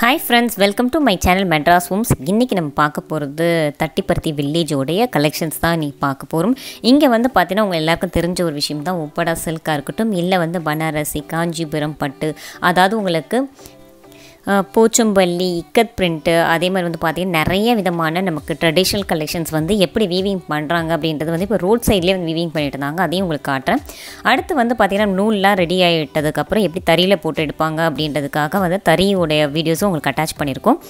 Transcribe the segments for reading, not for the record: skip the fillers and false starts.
Hi friends, welcome to my channel Madras Homes. இன்னைக்கு நம்ம பார்க்க போறது தட்டிப்பர்த்தி வில்லேஜ் உடைய கலெக்ஷன்ஸ் தான் நீ பார்க்க போறோம். இங்க வந்து பாத்தீனா உங்க எல்லாருக்கும் தெரிஞ்ச ஒரு விஷயம் தான் உப்படா சில்கா இருக்கட்டும் இல்ல வந்து பனாரசி காஞ்சிபுரம் பட்டு அதாவது உங்களுக்கு போச்சம்பள்ளி இக்கத் பிரிண்ட் அதே மாதிரி வந்து பாத்தீங்கன்னா நிறைய விதமான நமக்கு ட்ரெடிஷனல் கலெக்ஷன்ஸ் வந்து எப்படி வீவிங் பண்றாங்க அப்படின்றது வந்து இப்போ ரோட் சைடுலயே வந்து வீவிங் பண்ணிட்டு இருந்தாங்க. அதையும் உங்களுக்கு காட்றேன். அடுத்து வந்து பாத்தீங்கன்னா நூல்லாம் ரெடி ஆயிட்டதுக்கு அப்புறம் எப்படி தறியில போட்டு எடுப்பாங்க அப்படின்றதுக்காக வந்து தறியோட வீடியோஸும் உங்களுக்கு அட்டாச் பண்ணிருக்கோம்.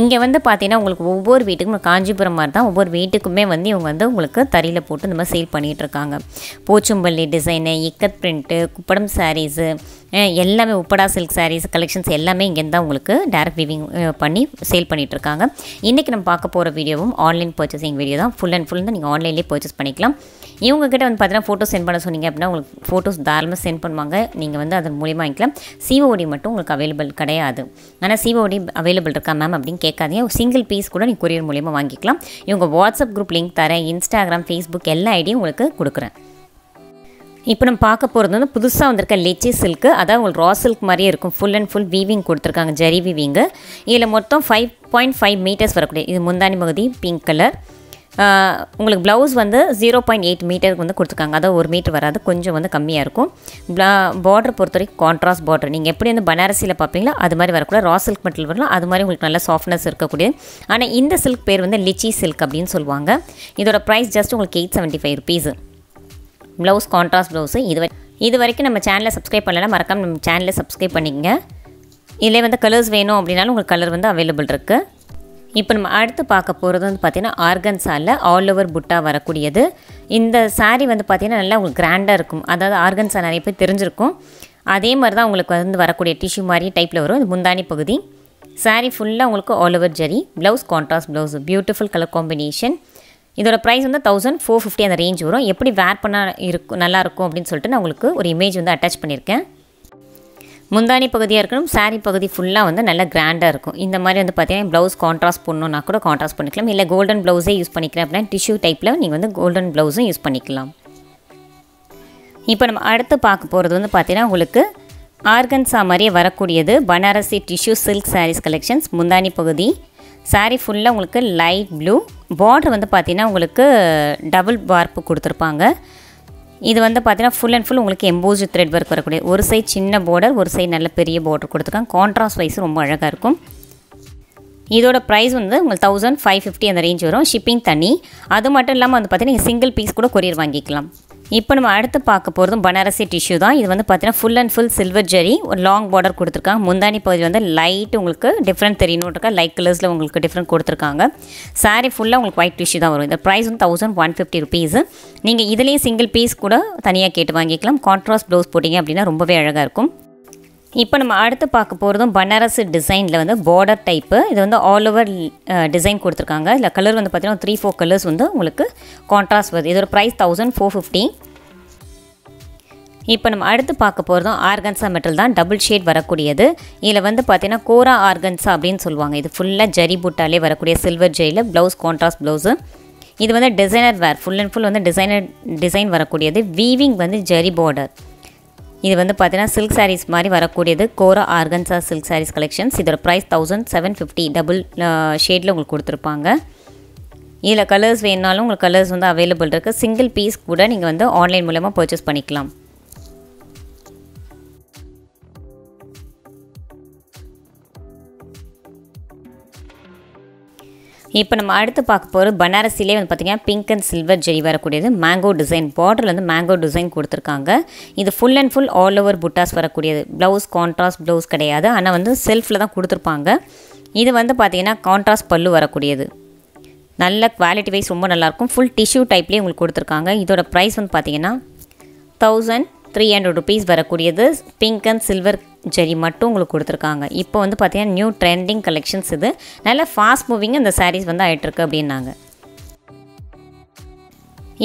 இங்கே வந்து பார்த்தீங்கன்னா உங்களுக்கு ஒவ்வொரு வீட்டுக்கும் காஞ்சிபுரம் மாதிரி தான் ஒவ்வொரு வீட்டுக்குமே வந்து இவங்க வந்து உங்களுக்கு தறியில் போட்டு இந்த மாதிரி சேல் பண்ணிகிட்ருக்காங்க. Pochampalli design ikat print Kuppadam sarees எல்லாமே உப்படா சில்க் சாரீஸ் கலெக்ஷன்ஸ் எல்லாமே இங்கேருந்து தான் உங்களுக்கு டைரக்ட் வீவிங் பண்ணி சேல் பண்ணிகிட்ருக்காங்க. இன்றைக்கி நம்ம பார்க்க போகிற வீடியோவும் ஆன்லைன் பர்ச்சேசிங் வீடியோ தான். ஃபுல் அண்ட் ஃபுல் தான் நீங்கள் ஆன்லைன்லேயே பர்ச்சேஸ் பண்ணிக்கலாம். இவங்ககிட்ட வந்து பார்த்தீங்கன்னா ஃபோட்டோ சென்ட் பண்ண சொன்னீங்க அப்படின்னா உங்களுக்கு ஃபோட்டோஸ் தாராளமாக சென்ட் பண்ணுவாங்க. நீங்கள் வந்து அதன் மூலியமாக வாங்கிக்கலாம். சிஓடி மட்டும் உங்களுக்கு அவைலபிள் கிடையாது. ஆனால் சிஓடி அவைலபிள் இருக்கா மேம் அப்படின்னு கேட்காதீங்க. சிங்கிள் பீஸ் கூட நீங்கள் கொரியர் மூலியமாக வாங்கிக்கலாம். இவங்க வாட்ஸ்அப் குரூப் லிங்க் தரேன், இன்ஸ்டாகிராம் ஃபேஸ்புக் எல்லா ஐடியும் உங்களுக்கு கொடுக்குறேன். இப்போ நம்ம பார்க்க போகிறது வந்து புதுசாக வந்திருக்க லிச்சிசில்க்கு, அதாவது உங்களுக்கு ரா சில்க் மாதிரியே இருக்கும். ஃபுல் அண்ட் ஃபுல் வீவிங் கொடுத்துருக்காங்க, ஜரி வீவிங்கு. இதில் மொத்தம் 5.5 மீட்டர்ஸ் வரக்கூடிய இது முந்தானி பகுதி பிங்க் கலர். உங்களுக்கு ப்ளவுஸ் வந்து 0.8 மீட்டருக்கு வந்து கொடுத்துருக்காங்க. அதாவது 1 மீட்டர் வராது, கொஞ்சம் வந்து கம்மியாக இருக்கும். பார்டர் பொறுத்த வரைக்கும் கான்ட்ராஸ்ட் பார்டர். நீங்கள் எப்படி வந்து பனாரசியில் பார்ப்பீங்களா அது மாதிரி வரக்கூட ரா சில்க் மெட்டீரியல் வரலாம், அது மாதிரி உங்களுக்கு நல்ல சாஃப்ட்னஸ் இருக்கக்கூடியது. ஆனால் இந்த சில்க் பேர் வந்து லிச்சி சில்க் அப்படின்னு சொல்லுவாங்க. இதோட ப்ரைஸ் ஜஸ்ட் உங்களுக்கு 875 ருபீஸ். Blouse contrast blouse. இது வரைக்கும் நம்ம சேனலை சப்ஸ்கிரைப் பண்ணலைன்னா மறக்காமல் நம்ம சேனலை சப்ஸ்கிரைப் பண்ணிக்கங்க. இதில் வந்து கலர்ஸ் வேணும் அப்படின்னாலும் உங்களுக்கு கலர் வந்து அவைலபிள் இருக்குது. இப்போ நம்ம அடுத்து பார்க்க போகிறது வந்து பார்த்திங்கன்னா ஆர்கன்ஸாவில் ஆல் ஓவர் புட்டா வரக்கூடியது. இந்த சாரீ வந்து பார்த்திங்கன்னா நல்லா உங்களுக்கு கிராண்டாக இருக்கும். அதாவது ஆர்கன்ஸா நிறைய பேர் தெரிஞ்சிருக்கும். அதே மாதிரி தான் உங்களுக்கு வந்து வரக்கூடிய டிஷ்யூ மாதிரி டைப்பில் வரும். இது முந்தானி பகுதி. சாரீ ஃபுல்லாக உங்களுக்கு all over zari. Blouse contrast blouse. Beautiful colour combination. இதோட ப்ரைஸ் வந்து 1450 அந்த ரேஞ்ச் வரும். எப்படி வேர் பண்ணால் இருக்கும் நல்லாயிருக்கும் அப்படின்னு சொல்லிட்டு நான் உங்களுக்கு ஒரு இமேஜ் வந்து அட்டாச் பண்ணியிருக்கேன். முந்தானி பகுதியாக இருக்கணும், சாரீ பகுதி ஃபுல்லாக வந்து நல்லா கிராண்டாக இருக்கும். இந்த மாதிரி வந்து பார்த்தீங்கன்னா ப்ளவுஸ் கான்ட்ராஸ்ட் பண்ணணுன்னா கூட கான்ட்ராஸ்ட் பண்ணிக்கலாம். இல்லை கோல்டன் ப்ளவுஸே யூஸ் பண்ணிக்கிறேன் அப்படின்னா டிஷ்யூ டைப்பில் நீங்கள் வந்து கோல்டன் ப்ளவுஸும் யூஸ் பண்ணிக்கலாம். இப்போ நம்ம அடுத்து பார்க்க போகிறது வந்து பார்த்தீங்கன்னா உங்களுக்கு ஆர்கன்ஸா மாதிரியே வரக்கூடியது Banarasi tissue silk saris collections. முந்தானி பகுதி சாரீ ஃபுல்லாக உங்களுக்கு லைட் ப்ளூ. பார்டர் வந்து பார்த்தீங்கன்னா உங்களுக்கு டபுள் வார்ப்பு கொடுத்துருப்பாங்க. இது வந்து பார்த்தீங்கன்னா ஃபுல் அண்ட் ஃபுல் உங்களுக்கு எம்போஸ்டு த்ரெட் ஒர்க் வரக்கூடிய ஒரு சைட் சின்ன பார்டர், ஒரு சைட் நல்ல பெரிய பார்டர் கொடுத்துருக்காங்க. கான்ட்ராஸ்ட் வைஸ் ரொம்ப அழகாக இருக்கும். இதோட ப்ரைஸ் வந்து உங்களுக்கு 1550 அந்த ரேஞ்ச் வரும். ஷிப்பிங் தனி. அது மட்டும் இல்லாமல் வந்து பார்த்தீங்கன்னா சிங்கிள் பீஸ் கூட கொரியர் வாங்கிக்கலாம். இப்போ நம்ம அடுத்து பார்க்க போகிறதும் பனாரசி டிஷ்யூ தான். இது வந்து பார்த்தீங்கன்னா full and full silver zari, ஒரு லாங் பார்டர் கொடுத்துருக்காங்க. முந்தானி பகுதி வந்து லைட் உங்களுக்கு டிஃப்ரெண்ட் தெரியணுன்றக்கா லைட் கலர்ஸில் உங்களுக்கு டிஃப்ரெண்ட் கொடுத்துருக்காங்க. சாரீ ஃபுல்லாக உங்களுக்கு ஒயிட் டிஷ்யூ தான் வரும். இந்த ப்ரைஸ் வந்து 1150 ருபீஸ். நீங்கள் இதுலேயும் சிங்கிள் பீஸ் கூட தனியாக கேட்டு வாங்கிக்கலாம். கான்ட்ராஸ்ட் ப்ளவுஸ் போட்டிங்க அப்படின்னா ரொம்பவே அழகாக இருக்கும். இப்போ நம்ம அடுத்து பார்க்க போகிறதும் பனாரசி டிசைனில் வந்து பார்டர் டைப்பு. இது வந்து ஆல் ஓவர் டிசைன் கொடுத்துருக்காங்க. இல்லை கலர் வந்து பார்த்தீங்கன்னா 3-4 கலர்ஸ் வந்து உங்களுக்கு கான்ட்ராஸ்ட் வருது. இதோட ப்ரைஸ் 1450. இப்போ நம்ம அடுத்து பார்க்க போகிறதும் ஆர்கன்ஸா மெட்டல் தான், டபுள் ஷேட் வரக்கூடியது. இதில் வந்து பார்த்தீங்கன்னா கோரா ஆர்கன்ஸா அப்படின்னு சொல்லுவாங்க. இது ஃபுல்லாக ஜரி புட்டாலே வரக்கூடிய சில்வர் ஜரியில் ப்ளவுஸ் கான்ட்ராஸ்ட் ப்ளவுஸு. இது வந்து designer where, full and full வந்து டிசைன் வரக்கூடியது. வீவிங் வந்து ஜரி பார்டர். இது வந்து பார்த்தீங்கன்னா சில்க் சாரீஸ் மாதிரி வரக்கூடியது. கோரா ஆர்கன்ஸா சில்க் சாரீஸ் கலெக்ஷன்ஸ். இதோட ப்ரைஸ் 1750. டபுள் ஷேடில் உங்களுக்கு கொடுத்துருப்பாங்க. இதில் கலர்ஸ் வேணுனாலும் உங்களுக்கு கலர்ஸ் வந்து அவைலபிள் இருக்குது. சிங்கிள் பீஸ் கூட நீங்கள் வந்து ஆன்லைன் மூலமாக பர்ச்சேஸ் பண்ணிக்கலாம். இப்போ நம்ம அடுத்து பார்க்க போகிறது பனாரசிலே வந்து பார்த்திங்கன்னா பிங்க் அண்ட் சில்வர் ஜெரி வரக்கூடியது. மேங்கோ டிசைன் பார்டரில் வந்து மேங்கோ டிசைன் கொடுத்துருக்காங்க. இது full and full all over புட்டாஸ் வரக்கூடியது. ப்ளவுஸ் கான்ட்ராஸ்ட் ப்ளவுஸ் கிடையாது, ஆனால் வந்து செல்ஃபில் தான் கொடுத்துருப்பாங்க. இது வந்து பார்த்திங்கன்னா கான்ட்ராஸ்ட் பல்லு வரக்கூடியது. நல்ல குவாலிட்டி வைஸ் ரொம்ப நல்லாயிருக்கும். ஃபுல் டிஷ்யூ டைப்லேயே உங்களுக்கு கொடுத்துருக்காங்க. இதோட ப்ரைஸ் வந்து பார்த்திங்கன்னா 1300 ருபீஸ் வரக்கூடியது. பிங்க் அண்ட் சில்வர் ஜரி மட்டும் உங்களுக்கு கொடுத்துருக்காங்க. இப்போ வந்து பார்த்தீங்கன்னா நியூ ட்ரெண்டிங் கலெக்ஷன்ஸ். இது நல்ல ஃபாஸ்ட் மூவிங் இந்த சாரீஸ் வந்து ஆகிட்டுருக்கு அப்படின்னாங்க.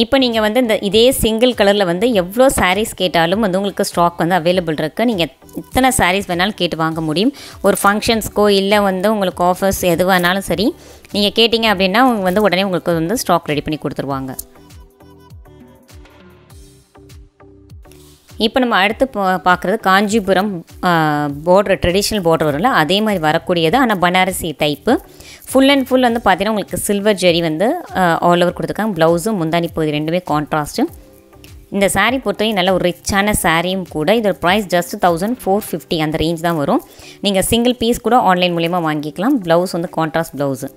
இப்போ நீங்கள் வந்து இதே சிங்கிள் கலரில் வந்து எவ்வளோ சாரீஸ் கேட்டாலும் வந்து உங்களுக்கு ஸ்டாக் வந்து அவைலபிள் இருக்குது. நீங்கள் இத்தனை சாரீஸ் வேணாலும் கேட்டு வாங்க முடியும். ஒரு ஃபங்க்ஷன்ஸ்க்கோ இல்லை வந்து உங்களுக்கு ஆஃபர்ஸ் எது வேணாலும் சரி நீங்கள் கேட்டிங்க அப்படின்னா அவங்க வந்து உடனே உங்களுக்கு வந்து ஸ்டாக் ரெடி பண்ணி கொடுத்துருவாங்க. இப்போ நம்ம அடுத்து பார்க்குறது காஞ்சிபுரம் பார்டர், ட்ரெடிஷ்னல் பார்டர் வரும்ல, அதே மாதிரி வரக்கூடியது. ஆனால் Banarasi type. Full and full வந்து பார்த்தீங்கன்னா உங்களுக்கு சில்வர் ஜெரி வந்து ஆல் ஓவர் கொடுத்துருக்காங்க. ப்ளவுஸும் முந்தானி பகுதி ரெண்டுமே கான்ட்ராஸ்ட்டு. இந்த சாரீ பொறுத்தவரைக்கும் நல்ல ஒரு ரிச்சான சாரியும் கூட. இதோட ப்ரைஸ் ஜஸ்ட் 1450 அந்த ரேஞ்ச் தான் வரும். நீங்கள் சிங்கிள் பீஸ் கூட ஆன்லைன் மூலிமா வாங்கிக்கலாம். ப்ளவுஸ் வந்து கான்ட்ராஸ்ட் ப்ளவுஸு.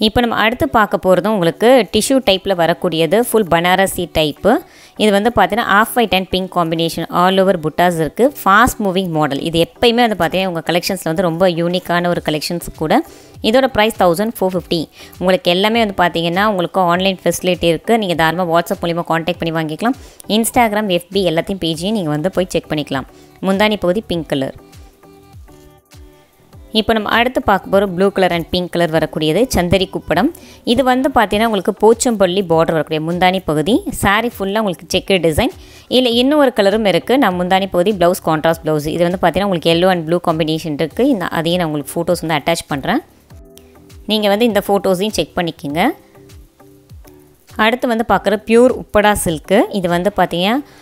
இப்போ நம்ம அடுத்து பார்க்க போகிறதும் உங்களுக்கு டிஷ்யூ டைப்பில் வரக்கூடியது ஃபுல் பனாரசி டைப்பு. இது வந்து பார்த்தீங்கன்னா off white and pink combination, all over புட்டாஸ் இருக்குது. Fast moving model. இது எப்போயுமே வந்து பார்த்தீங்கன்னா உங்கள் கலெக்ஷன்ஸில் வந்து ரொம்ப யூனிக்கான ஒரு கலெக்ஷன்ஸ் கூட. இதோட ப்ரைஸ் 1450. உங்களுக்கு எல்லாமே வந்து பார்த்தீங்கன்னா உங்களுக்கு ஆன்லைன் ஃபெசிலிட்டி இருக்குது. நீங்கள் தாராளமாக வாட்ஸ்அப் மூலிமா காண்டாக்ட் பண்ணி வாங்கிக்கலாம். இன்ஸ்டாகிராம், FB எல்லாத்தையும் பேஜையும் நீங்கள் வந்து போய் செக் பண்ணிக்கலாம். முந்தானி பகுதி பிங்க் கலர். இப்போ நம்ம அடுத்து பார்க்க போகிற blue colour and pink colour வரக்கூடியது சந்தரிக்குப்படம். இது வந்து பார்த்தீங்கன்னா உங்களுக்கு போச்சம்பள்ளி பார்டர் வரக்கூடிய முந்தானி பகுதி. சாரீ ஃபுல்லாக உங்களுக்கு செக்கு டிசைன். இல்லை இன்னும் ஒரு கலரும் இருக்குது. நான் முந்தானி பகுதி ப்ளவுஸ் கான்ட்ராஸ்ட் ப்ளவுஸ். இது வந்து பார்த்தீங்கன்னா உங்களுக்கு எல்லோ அண்ட் ப்ளூ காம்பினேஷன் இருக்குது. அதையும் நான் உங்களுக்கு ஃபோட்டோஸ் வந்து அட்டாச் பண்ணுறேன். நீங்கள் வந்து இந்த ஃபோட்டோஸையும் செக் பண்ணிக்கோங்க. அடுத்து வந்து பார்க்குற பியூர் உப்படா சில்க்கு. இது வந்து பார்த்தீங்கன்னா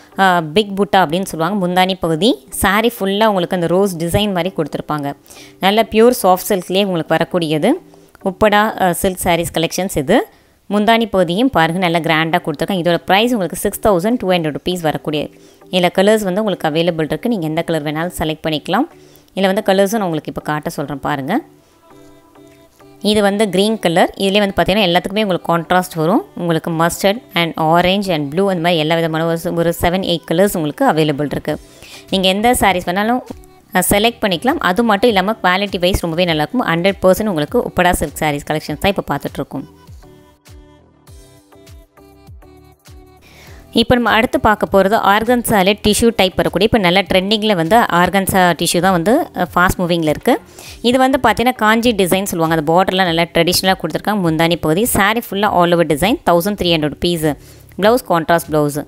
பிக் புட்டா அப்படின்னு சொல்லுவாங்க. முந்தானி பகுதி சாரீ ஃபுல்லாக உங்களுக்கு அந்த ரோஸ் டிசைன் மாதிரி கொடுத்துருப்பாங்க. நல்ல பியூர் சாஃப்ட் சில்க்லேயே உங்களுக்கு வரக்கூடியது உப்படா சில்க் சாரீஸ் கலெக்ஷன்ஸ். இது முந்தானி பகுதியும் பாருங்கள் நல்லா கிராண்டாக கொடுத்துருக்காங்க. இதோட ப்ரைஸ் உங்களுக்கு 6200 rupees வரக்கூடியது. இதில் கலர்ஸ் வந்து உங்களுக்கு அவைலபிள் இருக்குது. நீங்கள் எந்த கலர் வேணாலும் செலக்ட் பண்ணிக்கலாம். இதில் வந்து கலர்ஸும் நான் உங்களுக்கு இப்போ காட்ட சொல்கிறேன் பாருங்கள். இது வந்து க்ரீன் கலர். இதிலே வந்து பார்த்திங்கன்னா எல்லாத்துக்குமே உங்களுக்கு கான்ட்ராஸ்ட் வரும். உங்களுக்கு mustard and orange and blue அந்த மாதிரி எல்லா விதமான ஒரு 7-8 கலர்ஸ் உங்களுக்கு அவைலபிள் இருக்குது. நீங்கள் எந்த சாரீஸ் வேணாலும் செலக்ட் பண்ணிக்கலாம். அது மட்டும் இல்லாமல் குவாலிட்டி வைஸ் ரொம்பவே நல்லாயிருக்கும். 100% உங்களுக்கு உப்படா சில்க் சாரீஸ் கலெக்ஷன்ஸ் தான் இப்போ பார்த்துட்ருக்கோம். இப்போ நம்ம அடுத்து பார்க்க போகிறது ஆர்கன்ஸாலே டிஷ்யூ டைப் வரக்கூடிய இப்போ நல்ல ட்ரெண்டிங்கில் வந்து ஆர்கன்ஸா டிஷ்யூ தான் வந்து ஃபாஸ்ட் மூவிங்கில் இருக்குது. இது வந்து பார்த்தீங்கன்னா காஞ்சி டிசைன் சொல்லுவாங்க. அந்த பார்டர்லாம் நல்லா ட்ரெடிஷ்னலாக கொடுத்துருக்காங்க. முந்தானி பகுதி சாரீ ஃபுல்லாக all over design 1300 rupees. Blouse contrast blouse.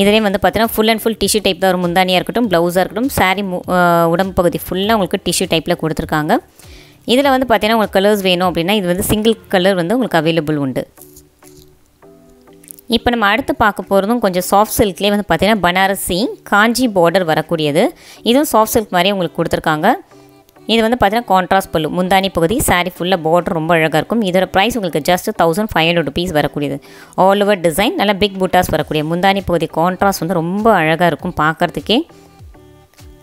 இதுலேயும் வந்து பார்த்தீங்கன்னா full and full tissue type தான் ஒரு முந்தானியாக இருக்கட்டும், ப்ளவுஸாக இருக்கட்டும், சாரீ உடம்பு பகுதி ஃபுல்லாக உங்களுக்கு டிஷ்யூ டைப்பில் கொடுத்துருக்காங்க. இதில் வந்து பார்த்தீங்கன்னா உங்களுக்கு கலர்ஸ் வேணும் அப்படின்னா இது வந்து சிங்கிள் கலர் வந்து உங்களுக்கு அவைலபிள் உண்டு. இப்போ நம்ம அடுத்து பார்க்க போகிறதும் கொஞ்சம் சாஃப்ட் சில்க்லேயே வந்து பார்த்திங்கன்னா பனாரசி காஞ்சி பார்டர் வரக்கூடியது. இதுவும் சாஃப்ட் சில்க் மாதிரி உங்களுக்கு கொடுத்துருக்காங்க. இது வந்து பார்த்திங்கன்னா கான்ட்ராஸ்ட் பல்லு. முந்தானி பகுதி சாரீ ஃபுல்லாக பார்டர் ரொம்ப அழகாக இருக்கும். இதோட ப்ரைஸ் உங்களுக்கு ஜஸ்ட் 1500 rupees வரக்கூடியது. ஆல் ஓவர் டிசைன் நல்லா பிக் புட்டாஸ் வரக்கூடிய முந்தானி பகுதி. கான்ட்ராஸ்ட் வந்து ரொம்ப அழகாக இருக்கும் பார்க்குறதுக்கே.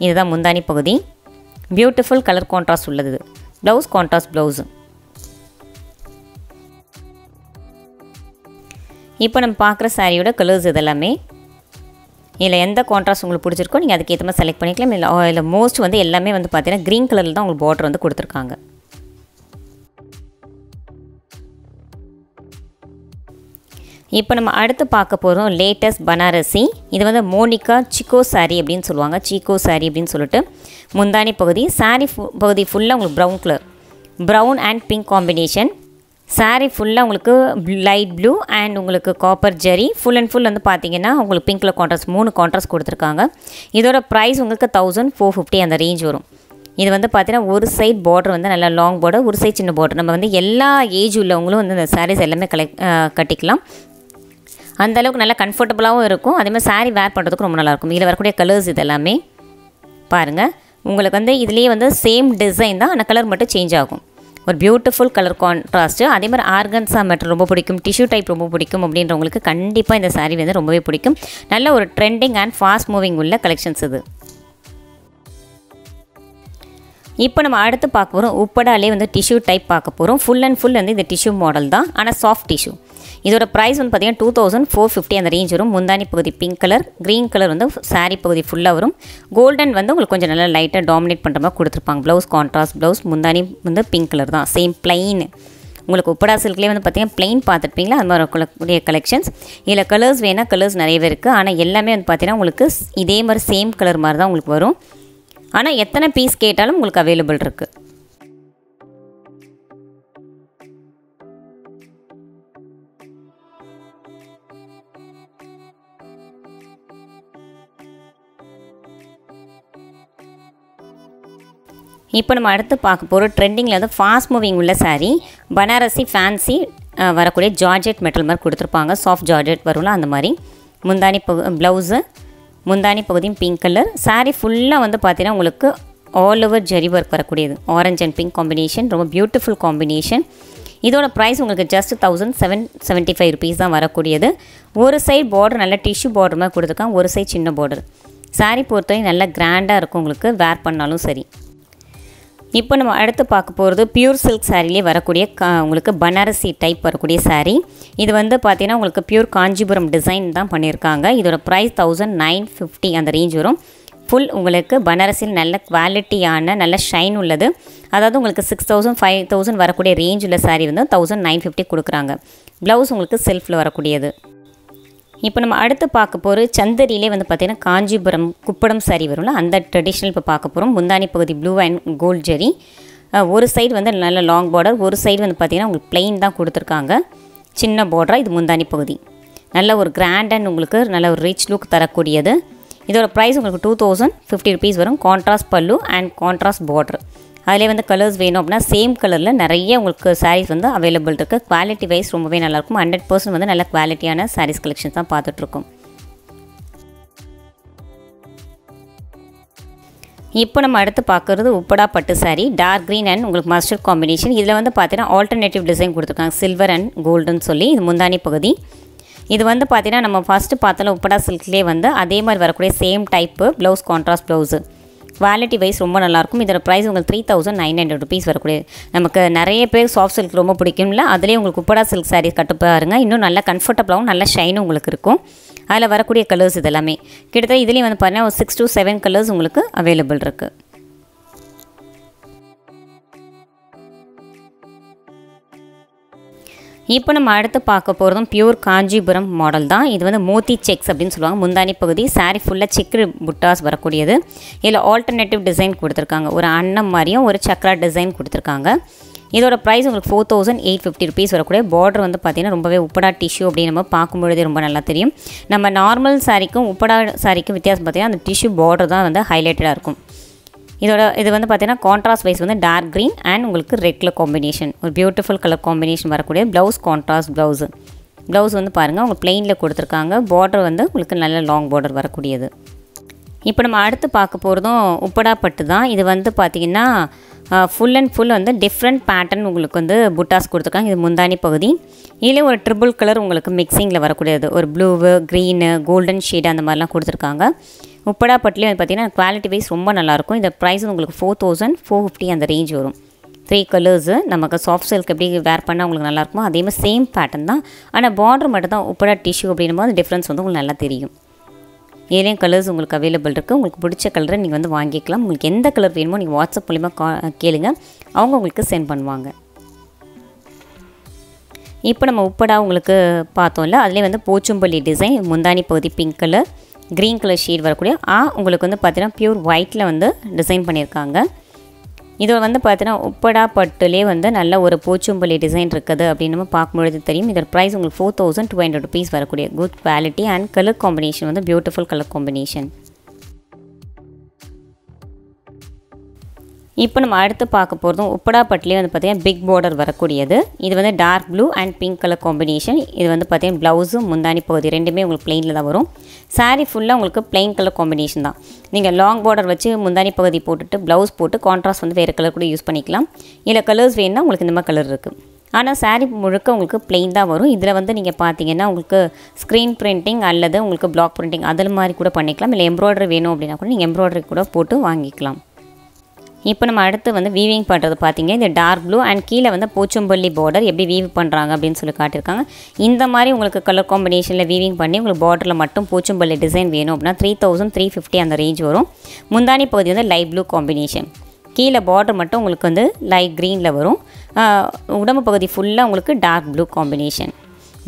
இதுதான் முந்தானி பகுதி. பியூட்டிஃபுல் கலர் கான்ட்ராஸ்ட் உள்ளது. Blouse contrast blouse. இப்போ நம்ம பார்க்குற சாரியோட கலர்ஸ் இதெல்லாமே. இதில் எந்த கான்ட்ராஸ்ட் உங்களுக்கு பிடிச்சிருக்கோ நீங்கள் அதுக்கேற்ற மாதிரி செலக்ட் பண்ணிக்கலாம். இல்லை மோஸ்ட் வந்து எல்லாமே வந்து பார்த்தீங்கன்னா க்ரீன் கலரில் தான் உங்களுக்கு பார்டர் வந்து கொடுத்துருக்காங்க. இப்போ நம்ம அடுத்து பார்க்க போகிறோம் லேட்டஸ்ட் பனாரசி. இது வந்து மோனிகாசிகோ சாரீ அப்படின்னு சொல்லுவாங்க. சீக்கோ சாரீ அப்படின்னு சொல்லிட்டு முந்தானி பகுதி சாரீ பகுதி ஃபுல்லாக உங்களுக்கு brown colour, brown and pink combination. Sari ஃபுல்லாக உங்களுக்கு லைட் ப்ளூ அண்ட் உங்களுக்கு copper zari. Full and full வந்து பார்த்தீங்கன்னா உங்களுக்கு பிங்க்கில் கான்ட்ராஸ்ட் 3 கான்ட்ராஸ்ட் கொடுத்துருக்காங்க. இதோட ப்ரைஸ் உங்களுக்கு 1450 அந்த ரேஞ்ச் வரும். இது வந்து பார்த்தீங்கன்னா ஒரு சைட் பார்டர் வந்து நல்லா லாங் பார்டர், ஒரு சைட் சின்ன பார்டர். நம்ம வந்து எல்லா ஏஜ் உள்ளவங்களும் வந்து இந்த சாரீஸ் எல்லாமே கட்டிக்கலாம். அந்தளவுக்கு நல்லா கம்ஃபர்டபுளாகவும் இருக்கும். அதேமாதிரி சாரீ வேர் பண்ணுறதுக்கு ரொம்ப நல்லாயிருக்கும். இதில் வரக்கூடிய கலர்ஸ் இது எல்லாமே பாருங்கள். உங்களுக்கு வந்து இதுலேயே வந்து சேம் டிசைன் தான், ஆனால் கலர் மட்டும் சேஞ்ச் ஆகும். ஒரு பியூட்டிஃபுல் கலர் கான்ட்ராஸ்ட்டு. அதே மாதிரி ஆர்கன்ஸா மெட்டீரியல் ரொம்ப பிடிக்கும், டிஷ்யூ டைப் ரொம்ப பிடிக்கும் அப்படின்றவங்களுக்கு கண்டிப்பாக இந்த சாரீ வந்து ரொம்பவே பிடிக்கும். நல்ல ஒரு ட்ரெண்டிங் அண்ட் ஃபாஸ்ட் மூவிங் உள்ள கலெக்ஷன்ஸ் இது. இப்போ நம்ம அடுத்து பார்க்க போகிறோம் உப்படாலே வந்து டிஷ்யூ டைப் பார்க்க போகிறோம். ஃபுல் அண்ட் ஃபுல் வந்து இந்த டிஷ்யூ மாடல் தான், ஆனால் சாஃப்ட் டிஷ்யூ. இதோட ப்ரைஸ் வந்து பார்த்திங்கன்னா 2450 அந்த ரேஞ்ச் வரும். முந்தானி பகுதி பிங்க் கலர், க்ரீன் கலர் வந்து சாரீ பகுதி ஃபுல்லாக வரும். கோல்டன் வந்து உங்களுக்கு கொஞ்சம் நல்லா லைட்டாக டாமினேட் பண்ணுற மாதிரி கொடுத்துருப்பாங்க. Blouse contrast blouse. முந்தானி வந்து பிங்க் கலர் தான், சேம் பிளைன். உங்களுக்கு உப்படா சில்க்லேயே வந்து பார்த்திங்கன்னா பிளைன் பார்த்துருப்பீங்களா, அது மாதிரி கூடிய கலெக்ஷன்ஸ். இதில் கலர்ஸ் வேணால் கலர்ஸ் நிறையவே இருக்குது. ஆனால் எல்லாமே வந்து பார்த்திங்கன்னா உங்களுக்கு இதே மாதிரி சேம் கலர் மாதிரி தான் உங்களுக்கு வரும். ஆனால் எத்தனை பீஸ் கேட்டாலும் உங்களுக்கு அவைலபிள் இருக்குது. இப்போ நம்ம அடுத்து பார்க்க போகிற ட்ரெண்டிங்கில் வந்து ஃபாஸ்ட் மூவிங் உள்ள சாரீ பனாரசி ஃபேன்சி வரக்கூடிய ஜார்ஜெட் மெட்டல் மாதிரி கொடுத்துருப்பாங்க. சாஃப்ட் ஜார்ஜெட் வரும்ல அந்த மாதிரி. முந்தானி ப்ளவுஸு, முந்தானி பகுதியும் பிங்க் கலர். சாரீ ஃபுல்லாக வந்து பார்த்தீங்கன்னா உங்களுக்கு ஆல் ஓவர் ஜரி ஒர்க் வரக்கூடியது. ஆரஞ்ச் அண்ட் பிங்க் காம்பினேஷன், ரொம்ப பியூட்டிஃபுல் காம்பினேஷன். இதோட ப்ரைஸ் உங்களுக்கு ஜஸ்ட் 1775 rupees தான் வரக்கூடியது. ஒரு சைடு பார்டர் நல்ல டிஷ்யூ பார்டர் மாதிரி கொடுத்துருக்காங்க, ஒரு சைடு சின்ன பார்டர். சாரீ பொறுத்தவரை நல்லா கிராண்டாக இருக்கும், உங்களுக்கு வேர் பண்ணாலும் சரி. இப்போ நம்ம அடுத்து பார்க்க போகிறது பியூர் சில்க் சாரிலே வரக்கூடிய உங்களுக்கு பனாரசி டைப் வரக்கூடிய சாரீ. இது வந்து பார்த்தீங்கன்னா உங்களுக்கு பியூர் காஞ்சிபுரம் டிசைன் தான் பண்ணியிருக்காங்க. இதோட ப்ரைஸ் 1950 அந்த ரேஞ்ச் வரும். ஃபுல் உங்களுக்கு பனாரசியில் நல்ல குவாலிட்டியான நல்ல ஷைன் உள்ளது. அதாவது உங்களுக்கு 6000 5000 வரக்கூடிய ரேஞ்ச் உள்ள சாரீ வந்து 1950 கொடுக்குறாங்க. ப்ளவுஸ் உங்களுக்கு செல்ஃபில் வரக்கூடியது. இப்போ நம்ம அடுத்து பார்க்க போகிற சந்தரியிலே வந்து பார்த்திங்கன்னா காஞ்சிபுரம் குப்படம் சாரீ வரும்ல, அந்த ட்ரெடிஷ்னல் இப்போ பார்க்க போகிறோம். முந்தானி பகுதி ப்ளூ அண்ட் கோல்ட் ஜெரி. ஒரு சைடு வந்து நல்ல லாங் பார்டர், ஒரு சைடு வந்து பார்த்திங்கன்னா உங்களுக்கு பிளெயின் தான் கொடுத்துருக்காங்க, சின்ன பார்டராக. இது முந்தானி பகுதி நல்ல ஒரு கிராண்ட் அண்ட் உங்களுக்கு நல்ல ஒரு ரிச் லுக் தரக்கூடியது. இதோட ப்ரைஸ் உங்களுக்கு 2050 rupees வரும். கான்ட்ராஸ்ட் பல்லு அண்ட் கான்ட்ராஸ்ட் பார்டர். அதிலே வந்து கலர்ஸ் வேணும் அப்படின்னா சேம் கலரில் நிறைய உங்களுக்கு சாரீஸ் வந்து அவைலபிள் இருக்குது. குவாலிட்டி வைஸ் ரொம்பவே நல்லாயிருக்கும். 100% வந்து நல்ல குவாலிட்டியான சாரீஸ் கலெக்ஷன்ஸ் தான் பார்த்துட்ருக்கோம். இப்போ நம்ம அடுத்து பார்க்குறது உப்படா பட்டு சாரீ. டார்க் க்ரீன் அண்ட் உங்களுக்கு மஸ்டர்ட் காம்பினேஷன். இதில் வந்து பார்த்தீங்கன்னா ஆல்டர்னேட்டிவ் டிசைன் கொடுத்துருக்காங்க, சில்வர் அண்ட் கோல்டுன்னு சொல்லி. இது முந்தானி பகுதி. இது வந்து பார்த்தீங்கன்னா நம்ம ஃபஸ்ட்டு பார்த்தாலும் உப்படா சில்க்லேயே வந்து அதே மாதிரி வரக்கூடிய same type blouse, contrast blouse. Quality wise ரொம்ப நல்லாயிருக்கும். இதோட ப்ரைஸ் உங்களுக்கு 3900 rupees வரக்கூடிய. நமக்கு நிறைய பேர் சாஃப்ட் சில்க் ரொம்ப பிடிக்கும்ல, அதுலேயே உங்களுக்கு உப்படா சில்க் சாரீ கட்டு பாருங்க. இன்னும் நல்லா கம்ஃபர்டபுளாகவும் நல்ல ஷைனும் உங்களுக்கு இருக்கும். அதில் வரக்கூடிய கலர்ஸ் இதெல்லாமே கிட்டத்தட்ட இதுலேயும் வந்து பார்த்தீங்கன்னா ஒரு 6 to 7 கலர்ஸ் உங்களுக்கு அவைலபிள் இருக்குது. இப்போ நம்ம அடுத்து பார்க்க போகிறதும் பியூர் காஞ்சிபுரம் மாடல் தான். இது வந்து மோத்தி செக்ஸ் அப்படின்னு சொல்லுவாங்க. முந்தானி பகுதி சாரீ ஃபுல்லாக செக்கு புட்டாஸ் வரக்கூடியது. இதில் ஆல்டர்னேட்டிவ் டிசைன் கொடுத்துருக்காங்க, ஒரு அன்னம் மாதிரியும் ஒரு சக்கரா டிசைன் கொடுத்துருக்காங்க. இதோட ப்ரைஸ் உங்களுக்கு 4850 rupees வரக்கூடிய. பார்டர் வந்து பார்த்திங்கன்னா ரொம்பவே உப்படா டிஷ்யூ அப்படின்னு நம்ம பார்க்கும்பொழுதே ரொம்ப நல்லா தெரியும். நம்ம நார்மல் சாரீக்கும் உப்படா சாரீக்கும் வித்தியாசம் பார்த்திங்கன்னா அந்த டிஷ்யூ பார்டர் தான் வந்து ஹைலைட்டடாக இருக்கும். இது வந்து பார்த்தீங்கன்னா கான்ட்ராஸ்ட் வைஸ் வந்து டார்க் க்ரீன் அண்ட் உங்களுக்கு ரெட் கலர் காம்பினேஷன், ஒரு பியூட்டிஃபுல் கலர் காம்பினேஷன் வரக்கூடிய ப்ளவுஸ், கான்ட்ராஸ்ட் ப்ளவுஸ் வந்து பாருங்கள் உங்களுக்கு பிளெயினில் கொடுத்துருக்காங்க. பார்டர் வந்து உங்களுக்கு நல்ல லாங் பார்டர் வரக்கூடியது. இப்போ நம்ம அடுத்து பார்க்க போகிறதும் உப்படா பட்டு தான். இது வந்து பார்த்திங்கன்னா ஃபுல் அண்ட் ஃபுல் வந்து டிஃப்ரெண்ட் பேட்டர்ன் உங்களுக்கு வந்து புட்டாஸ் கொடுத்துருக்காங்க. இது முந்தானி பகுதி. இதிலே ஒரு ட்ரிபிள் கலர் உங்களுக்கு மிக்சிங்கில் வரக்கூடியது, ஒரு ப்ளூவு, க்ரீனு, கோல்டன் ஷேடு அந்த மாதிரிலாம் கொடுத்துருக்காங்க. உப்படா பட்டுலேயும் வந்து பார்த்திங்கன்னா குவாலிட்டி வைஸ் ரொம்ப நல்லாயிருக்கும். இந்த ப்ரைஸ் உங்களுக்கு 4450 அந்த ரேஞ்ச் வரும். 3 கலர்ஸு. நமக்கு சாஃப்ட் சில்க் எப்படி வேர் பண்ணால் உங்களுக்கு நல்லாயிருக்குமோ அதே மாதிரி சேம் பேட்டர்ன் தான். ஆனால் பார்டர் மட்டும் தான் உப்படா டிஷ்யூ அப்படின்னும் போது டிஃப்ரென்ஸ் வந்து உங்களுக்கு நல்லா தெரியும். இதுலேயும் கலர்ஸ் உங்களுக்கு அவைலபிள் இருக்குது. உங்களுக்கு பிடிச்ச கலரை நீங்கள் வந்து வாங்கிக்கலாம். உங்களுக்கு எந்த கலர் வேணுமோ நீங்கள் வாட்ஸ்அப் மூலிமா கேளுங்க, அவங்க உங்களுக்கு சென்ட் பண்ணுவாங்க. இப்போ நம்ம உப்படா உங்களுக்கு பார்த்தோம்ல, அதுலேயே வந்து போச்சம்பள்ளி டிசைன், முந்தானி பகுதி pink colour, green colour shade வரக்கூடிய உங்களுக்கு வந்து பார்த்தீங்கன்னா பியூர் ஒயிட்டில் வந்து டிசைன் பண்ணியிருக்காங்க. இதில் வந்து பார்த்தீங்கன்னா உப்படா பட்டுலேயே வந்து நல்ல ஒரு போச்சம்பள்ளி டிசைன் இருக்குது அப்படின்னு நம்ம பார்க்கும்பொழுது தெரியும். இதோட ப்ரைஸ் உங்களுக்கு 4200 rupees வரக்கூடிய. Good quality and colour combination வந்து பியூட்டிஃபுல் கலர் காம்பினேஷன். இப்போ நம்ம அடுத்து பார்க்க போகிறதும் உப்படா பட்டுலேயே வந்து பார்த்திங்கன்னா பிக் பார்டர் வரக்கூடியது. இது வந்து dark blue and pink colour combination. இது வந்து பார்த்திங்கன்னா ப்ளவுஸும் முந்தானி பகுதி ரெண்டுமே உங்களுக்கு பிளெயினில் தான் வரும். சாரீ ஃபுல்லாக உங்களுக்கு பிளெயின் கலர் காம்பினேஷன் தான். நீங்கள் லாங் பார்டர் வச்சு முந்தானி பகுதி போட்டுட்டு ப்ளவுஸ் போட்டு கான்ட்ராஸ்ட் வந்து வேறு கலர் கூட யூஸ் பண்ணிக்கலாம். இல்லை கலர்ஸ் வேணுன்னா உங்களுக்கு இந்த மாதிரி கலர் இருக்குது. ஆனால் சாரீ முழுக்க உங்களுக்கு பிளெயின் தான் வரும். இதில் வந்து நீங்கள் பார்த்தீங்கன்னா உங்களுக்கு ஸ்க்ரீன் பிரிண்டிங் அல்லது உங்களுக்கு பிளாக் பிரிண்டிங் அதில் மாதிரி கூட பண்ணிக்கலாம். இல்லை எம்ப்ராய்டரி வேணும் அப்படின்னா கூட நீங்கள் எம்ப்ராய்டரி கூட போட்டு வாங்கிக்கலாம். இப்போ நம்ம அடுத்து வந்து வீவிங் பண்ணுறது பார்த்தீங்க. இந்த டார்க் ப்ளூ அண்ட் கீழே வந்து போச்சம்பள்ளி பார்டர் எப்படி வீவ் பண்ணுறாங்க அப்படின்னு சொல்லி காட்டியிருக்காங்க. இந்த மாதிரி உங்களுக்கு கலர் காம்பினேஷனில் வீவிங் பண்ணி உங்களுக்கு பார்டரில் மட்டும் போச்சம்பள்ளி டிசைன் வேணும் அப்படின்னா 3350 அந்த ரேஞ்ச் வரும். முந்தானி பகுதி வந்து லைட் ப்ளூ காம்பினேஷன், கீழே பார்டர் மட்டும் உங்களுக்கு வந்து லைட் க்ரீனில் வரும். உடம்பு பகுதி ஃபுல்லாக உங்களுக்கு டார்க் ப்ளூ காம்பினேஷன்.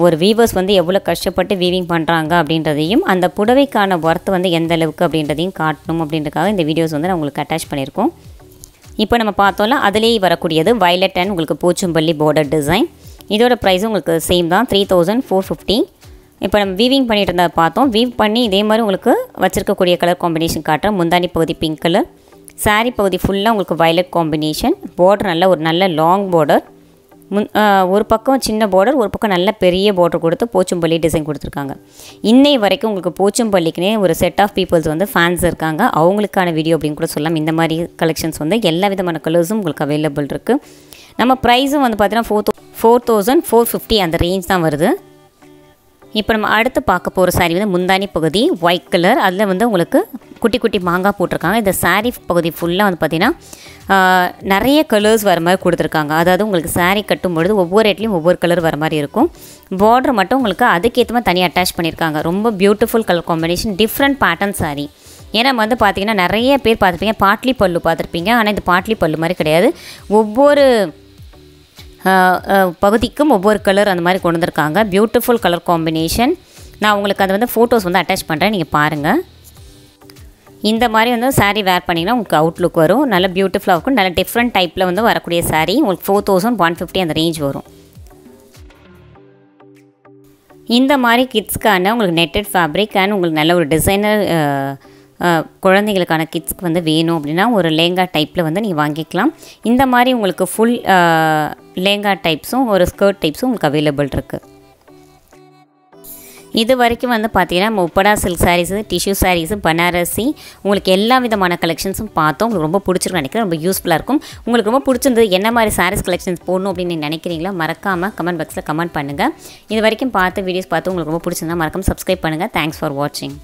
ஒரு வீவர்ஸ் வந்து எவ்வளோ கஷ்டப்பட்டு வீவிங் பண்ணுறாங்க அப்படின்றதையும் அந்த புடவைக்கான ஒர்த் வந்து எந்த அளவுக்கு அப்படின்றதையும் காட்டணும் அப்படின்றதுக்காக இந்த வீடியோஸ் வந்து நான் உங்களுக்கு அட்டாச் பண்ணியிருக்கோம். இப்போ நம்ம பார்த்தோம்ல அதிலேயே வரக்கூடியது வயலட் அண்ட் உங்களுக்கு போச்சம்பள்ளி பார்டர் டிசைன். இதோட ப்ரைஸும் உங்களுக்கு சேம் தான், 3450. இப்போ நம்ம வீவிங் பண்ணிட்டு இருந்தால் பார்த்தோம். வீவ் பண்ணி இதே மாதிரி உங்களுக்கு வச்சுருக்கக்கூடிய கலர் காம்பினேஷன் காட்டுறேன். முந்தானி பகுதி பிங்க் கலர், சாரீ பகுதி ஃபுல்லாக உங்களுக்கு வயலட் காம்பினேஷன், பார்டர் நல்ல லாங் பார்டர், ஒரு பக்கம் சின்ன பார்டர், ஒரு பக்கம் நல்ல பெரிய பார்டர் கொடுத்து போச்சம்பள்ளி டிசைன் கொடுத்துருக்காங்க. இன்னை வரைக்கும் உங்களுக்கு போச்சம்பள்ளிக்குனே ஒரு செட் ஆஃப் பீப்புள்ஸ் வந்து ஃபேன்ஸ் இருக்காங்க. அவங்களுக்கான வீடியோ அப்படின்னு கூட சொல்லலாம். இந்த மாதிரி கலெக்ஷன்ஸ் வந்து எல்லா விதமான கலர்ஸும் உங்களுக்கு அவைலபிள் இருக்குது. நம்ம ப்ரைஸும் வந்து பார்த்தீங்கன்னா 4450 அந்த ரேஞ்ச் தான் வருது. இப்போ நம்ம அடுத்து பார்க்க போகிற சாரீ வந்து முந்தானி பகுதி ஒயிட் கலர், அதில் வந்து உங்களுக்கு குட்டி குட்டி மாங்காய் போட்டிருக்காங்க. இந்த சாரீ பகுதி ஃபுல்லாக வந்து பார்த்திங்கன்னா நிறைய கலர்ஸ் வர மாதிரி கொடுத்துருக்காங்க. அதாவது உங்களுக்கு சாரீ கட்டும்பொழுது ஒவ்வொரு இடத்துலையும் ஒவ்வொரு கலர் வர மாதிரி இருக்கும். பார்டர் மட்டும் உங்களுக்கு அதுக்கேற்ற மாதிரி தனியாக அட்டாச் பண்ணியிருக்காங்க. ரொம்ப beautiful colour combination, different pattern sari. ஏன்னா வந்து பார்த்திங்கன்னா நிறைய பேர் பார்த்துருப்பீங்க பாட்லி பல்லு பார்த்துருப்பீங்க. ஆனால் இந்த பாட்லி பல்லு மாதிரி கிடையாது. ஒவ்வொரு பகுதிக்கும் ஒவ்வொரு கலர் அந்த மாதிரி கொண்டு வந்திருக்காங்க. Beautiful colour combination. நான் உங்களுக்கு அதை வந்து ஃபோட்டோஸ் வந்து அட்டாச் பண்ணுறேன், நீங்கள் பாருங்கள். இந்த மாதிரி வந்து சாரீ வேர் பண்ணிங்கன்னா உங்களுக்கு அவுட்லுக் வரும். நல்ல பியூட்டிஃபுல்லாக இருக்கும். நல்ல டிஃப்ரெண்ட் டைப்பில் வந்து வரக்கூடிய சாரீ உங்களுக்கு 4150 அந்த ரேஞ்ச் வரும். இந்த மாதிரி கிட்ஸ்க்கான உங்களுக்கு நெட்டட் ஃபேப்ரிக் அண்ட் உங்களுக்கு நல்ல ஒரு டிசைனர் குழந்தைங்களுக்கான கிட்ஸ்க்கு வந்து வேணும் அப்படின்னா ஒரு லேங்கா டைப்பில் வந்து நீங்கள் வாங்கிக்கலாம். இந்த மாதிரி உங்களுக்கு ஃபுல் லேங்கா டைப்ஸும் ஒரு ஸ்கர்ட் டைப்ஸும் உங்களுக்கு அவைலபிள் இருக்குது. இது வரைக்கும் வந்து பார்த்தீங்கன்னா உப்படா சில்க் சாரீஸு, டிஷ்யூ சாரீஸு, பனாரசி உங்களுக்கு எல்லா விதமான கலெக்ஷன்ஸும் பார்த்தோம். உங்களுக்கு ரொம்ப பிடிச்சிருக்குன்னு நினைக்கிறேன். ரொம்ப யூஸ்ஃபுல்லாக இருக்கும். உங்களுக்கு ரொம்ப பிடிச்சிருந்தது என்ன மாதிரி சாரீஸ் கலெக்ஷன்ஸ் போடணும் அப்படின்னு நீங்கள் நினைக்கிறீங்களோ மறக்காமல் கமெண்ட் பாக்ஸில் கமெண்ட் பண்ணுங்கள். இது வரைக்கும் வீடியோஸ் பார்த்து உங்களுக்கு ரொம்ப பிடிச்சிருந்தா மறக்காமல் சப்ஸ்கிரைப் பண்ணுங்கள். தேங்க்ஸ் ஃபார் வாட்சிங்.